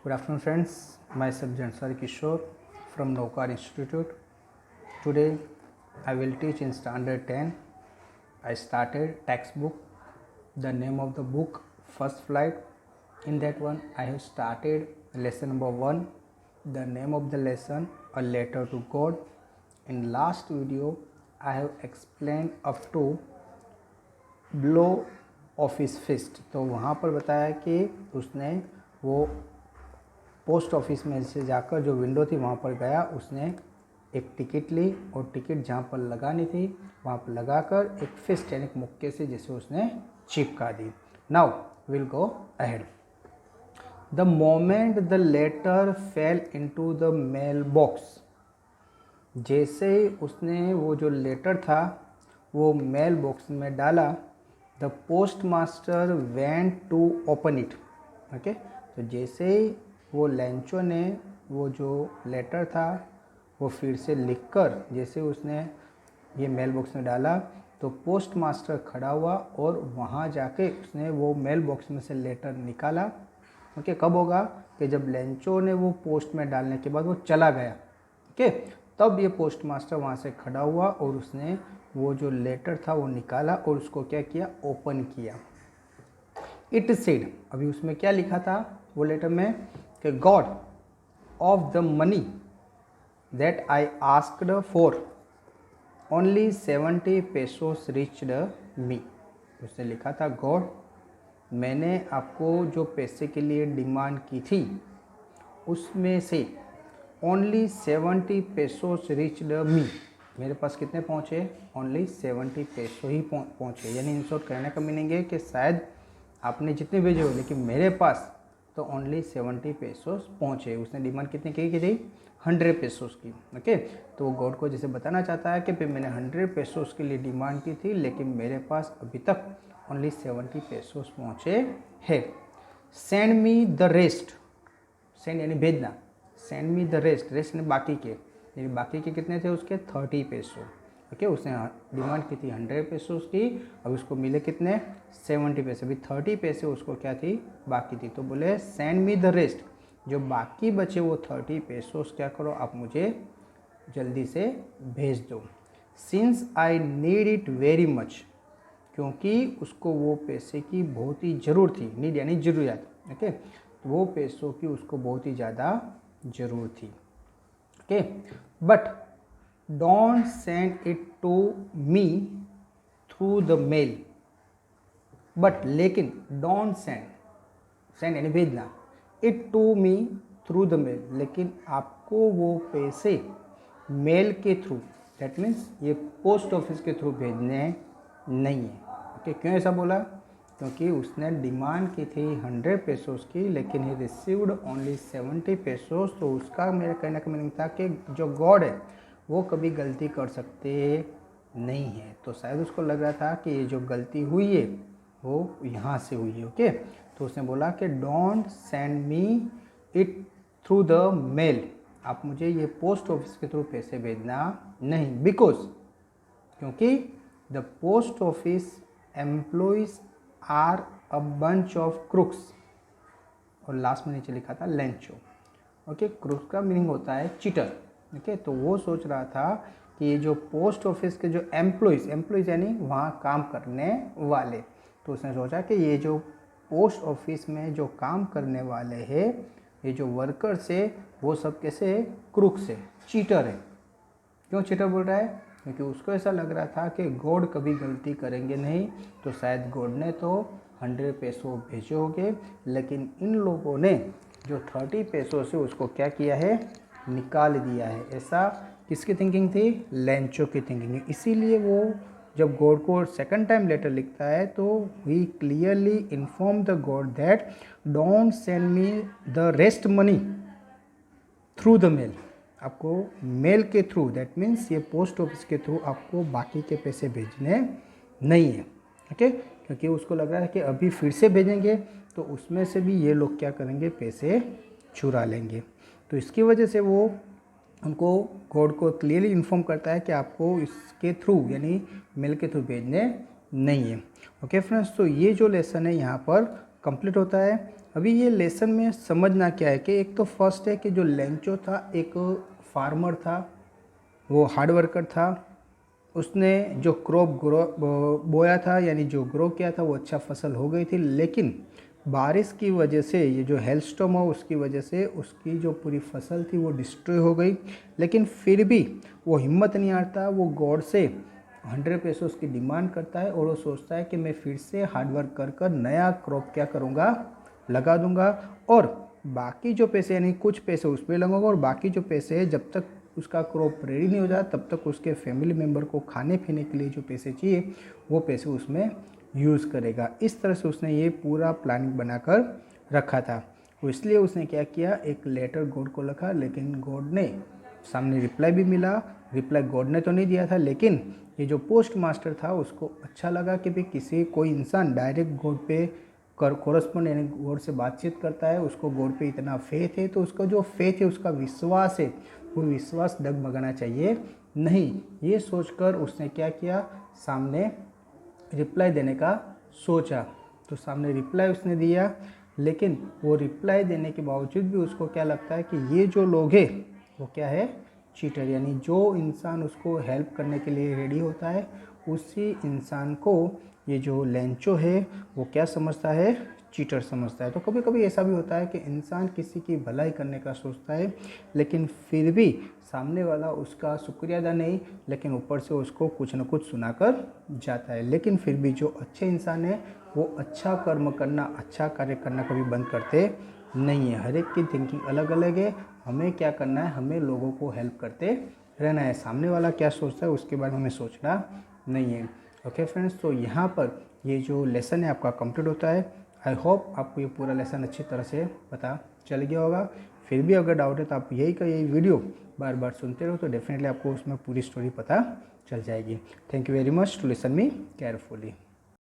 Good afternoon, friends. Myself Jansari Kishore from Nokar Institute. Today, I will teach in Standard 10. I started textbook. The name of the book, First Flight. In that one, I have started lesson number 1. The name of the lesson, A Letter to God. In last video, I have explained up to blow office fist. तो वहाँ पर बताया कि उसने वो post office में से जाकर जो विंडो थी वहाँ पर गया, उसने एक टिकट ली और टिकट जहाँ पर लगानी थी वहाँ पर लगाकर एक फिस्ट यानी मुक्के से जैसे उसने चिपका दी। Now will go ahead. The moment the letter fell into the mail box, जैसे ही उसने वो जो लेटर था वो मेल बॉक्स में डाला, the postmaster went to open it. Okay, तो जैसे ही वो लेंचो ने वो जो लेटर था वो फिर से लिखकर जैसे उसने ये मेल बॉक्स में डाला, तो पोस्ट मास्टर खड़ा हुआ और वहाँ जाके उसने वो मेल बॉक्स में से लेटर निकाला। ओके, कब होगा कि जब लेंचो ने वो पोस्ट में डालने के बाद वो चला गया। ओके, तब ये पोस्ट मास्टर वहाँ से खड़ा हुआ और उसने वो जो लेटर था वो निकाला और उसको क्या किया, ओपन किया। इट सेड, अभी उसमें क्या लिखा था वो लेटर में कि god of the money that I asked for only 70 pesos reached me. उसने लिखा था, गॉड, मैंने आपको जो पैसे के लिए डिमांड की थी उसमें से ओनली 70 पेसोस रिच्ड मी, मेरे पास कितने पहुँचे, ओनली 70 पेसो ही पहुँचे। यानी इन शॉर्ट कहने का मीनिंग है कि शायद आपने जितने भेजे हो लेकिन मेरे पास तो ओनली 70 पेसोस पहुँचे। उसने डिमांड कितने की थी, 100 पेसोस की। ओके, तो वो गॉड को जैसे बताना चाहता है कि मैंने 100 पेसोस के लिए डिमांड की थी लेकिन मेरे पास अभी तक ओनली 70 पेसोस पहुँचे है। Send me the rest, send यानी भेजना, send me the rest, rest ने बाकी के, यानी बाकी के कितने थे उसके 30 पेसो। ओके, उसने डिमांड की थी 100 पेसोस की, अब उसको मिले कितने 70 पैसे। अभी 30 पैसे उसको क्या थी, बाकी थी। तो बोले सेंड मी द रेस्ट, जो बाकी बचे वो 30 पेसोस क्या करो आप मुझे जल्दी से भेज दो। Since I need it very much, क्योंकि उसको वो पैसे की बहुत ही ज़रूरत थी। नीड यानी ज़रूरत। ओके, तो वो पैसों की उसको बहुत ही ज़्यादा ज़रूरत थी। Okay, but don't send it to me through the mail. But लेकिन डोंट सेंड, सेंड यानी भेजना, it to me through the mail, लेकिन आपको वो पैसे मेल के थ्रू, दैट मीन्स ये पोस्ट ऑफिस के थ्रू भेजने नहीं है। ओके, क्यों ऐसा बोला, क्योंकि उसने डिमांड की थी 100 पेसोस की लेकिन ही रिसीव्ड ओनली 70 पेसोस। तो उसका मेरे कहने का मीनिंग था कि जो गॉड है वो कभी गलती कर सकते नहीं है। तो शायद उसको लग रहा था कि ये जो गलती हुई है वो यहाँ से हुई है। ओके, तो उसने बोला कि don't send me it through the mail, आप मुझे ये पोस्ट ऑफिस के थ्रू पैसे भेजना नहीं, बिकॉज क्योंकि the post office employees are a bunch of crooks, और लास्ट में नीचे लिखा था लेंचो। ओके, क्रुक्स का मीनिंग होता है चीटर। ओके, तो वो सोच रहा था कि ये जो पोस्ट ऑफिस के जो एम्प्लॉयज़ यानी वहाँ काम करने वाले, तो उसने सोचा कि ये जो पोस्ट ऑफिस में जो काम करने वाले हैं, ये जो वर्कर्स है वो सब कैसे क्रुक्स है, चीटर है। क्यों चीटर बोल रहा है, क्योंकि उसको ऐसा लग रहा था कि गॉड कभी गलती करेंगे नहीं, तो शायद गॉड ने तो 100 पेसो भेजे होंगे लेकिन इन लोगों ने जो 30 पेसो से उसको क्या किया है, निकाल दिया है। ऐसा किसकी थिंकिंग थी, लेंचो की थिंकिंग। इसीलिए वो जब गॉड को सेकंड टाइम लेटर लिखता है तो ही clearly inform the god that don't send me the rest money through the mail, आपको मेल के थ्रू, दैट मीन्स ये पोस्ट ऑफिस के थ्रू आपको बाकी के पैसे भेजने नहीं है। ओके, क्योंकि उसको लग रहा है कि अभी फिर से भेजेंगे तो उसमें से भी ये लोग क्या करेंगे, पैसे चुरा लेंगे। तो इसकी वजह से वो उनको गॉड को क्लियरली इन्फॉर्म करता है कि आपको इसके थ्रू यानी मेल के थ्रू भेजने नहीं है। ओके फ्रेंड्स, तो ये जो लेसन है यहाँ पर कंप्लीट होता है। अभी ये लेसन में समझना क्या है कि एक तो फर्स्ट है कि जो लेंचो था एक फार्मर था, वो हार्ड वर्कर था, उसने जो क्रॉप बोया था यानी जो ग्रो किया था वो अच्छा फसल हो गई थी, लेकिन बारिश की वजह से ये जो हेलस्टॉर्म हो उसकी वजह से उसकी जो पूरी फसल थी वो डिस्ट्रॉय हो गई। लेकिन फिर भी वो हिम्मत नहीं हारता, वो गॉड से 100 पैसे उसकी डिमांड करता है और वो सोचता है कि मैं फिर से हार्डवर्क कर कर नया क्रॉप क्या करूँगा, लगा दूंगा, और बाकी जो पैसे यानी कुछ पैसे उसमें लगाऊंगा और बाकी जो पैसे है जब तक उसका क्रॉप रेडी नहीं हो जाता तब तक उसके फैमिली मेम्बर को खाने पीने के लिए जो पैसे चाहिए वो पैसे उसमें यूज़ करेगा। इस तरह से उसने ये पूरा प्लानिंग बनाकर रखा था। तो इसलिए उसने क्या किया, एक लेटर गॉड को लिखा, लेकिन गॉड ने सामने रिप्लाई भी मिला। रिप्लाई गॉड ने तो नहीं दिया था, लेकिन ये जो पोस्ट मास्टर था उसको अच्छा लगा कि भाई कोई इंसान डायरेक्ट गॉड पे कोरस्पॉन्ड यानी गॉड से बातचीत करता है, उसको गॉड पे इतना फेथ है, तो उसका जो फेथ है, उसका विश्वास है, वो विश्वास डगमगाना चाहिए नहीं। ये सोचकर उसने क्या किया, सामने रिप्लाई देने का सोचा। तो सामने रिप्लाई उसने दिया, लेकिन वो रिप्लाई देने के बावजूद भी उसको क्या लगता है कि ये जो लोग हैं वो क्या है, चीटर, यानी जो इंसान उसको हेल्प करने के लिए रेडी होता है उसी इंसान को ये जो लेंचो है वो क्या समझता है, चीटर समझता है। तो कभी कभी ऐसा भी होता है कि इंसान किसी की भलाई करने का सोचता है, लेकिन फिर भी सामने वाला उसका शुक्रिया अदा नहीं, लेकिन ऊपर से उसको कुछ न कुछ सुनाकर जाता है। लेकिन फिर भी जो अच्छे इंसान है वो अच्छा कर्म करना, अच्छा कार्य करना कभी बंद करते नहीं है। हर एक की थिंकिंग अलग अलग है। हमें क्या करना है, हमें लोगों को हेल्प करते रहना है। सामने वाला क्या सोचता है उसके बारे में हमें सोचना नहीं है। ओके फ्रेंड्स, तो यहाँ पर ये जो लेसन है आपका कंप्लीट होता है। आई होप आपको ये पूरा लेसन अच्छी तरह से पता चल गया होगा। फिर भी अगर डाउट है तो आप यही का यही वीडियो बार बार सुनते रहो, तो डेफिनेटली आपको उसमें पूरी स्टोरी पता चल जाएगी। Thank you very much to listen me carefully.